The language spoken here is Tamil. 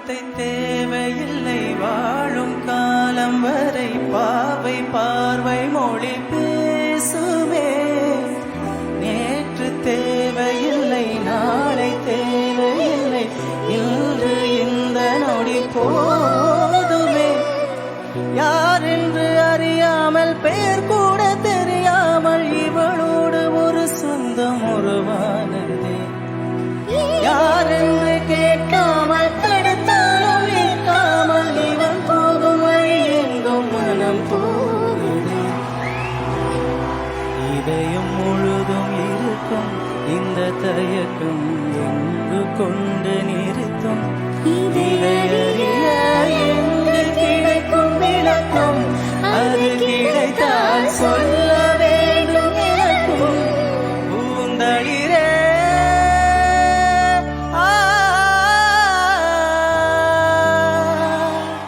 வார்த்தை தேவையில்லை வாழும் காலம் வரை பாவை பார்வை மொழி பேசுமே நேற்று தேவையில்லை நாளை தேவையில்லை இன்று இந்த நொடி போதுமே யார் என்று அறியாமல் பெயர் கூட தெரியாமல் இவளோடு ஒரு சொந்தம் உருவானதே யார் என்று கேட்காமல் தடுத்தாலும் கேட்காமல் இவன் போகும் வழி எங்கும் மனம் போகுதே இதயம் முழுதும் இருக்கும் இந்த தயக்கம் எங்கு கொண்டு நிறுத்தும்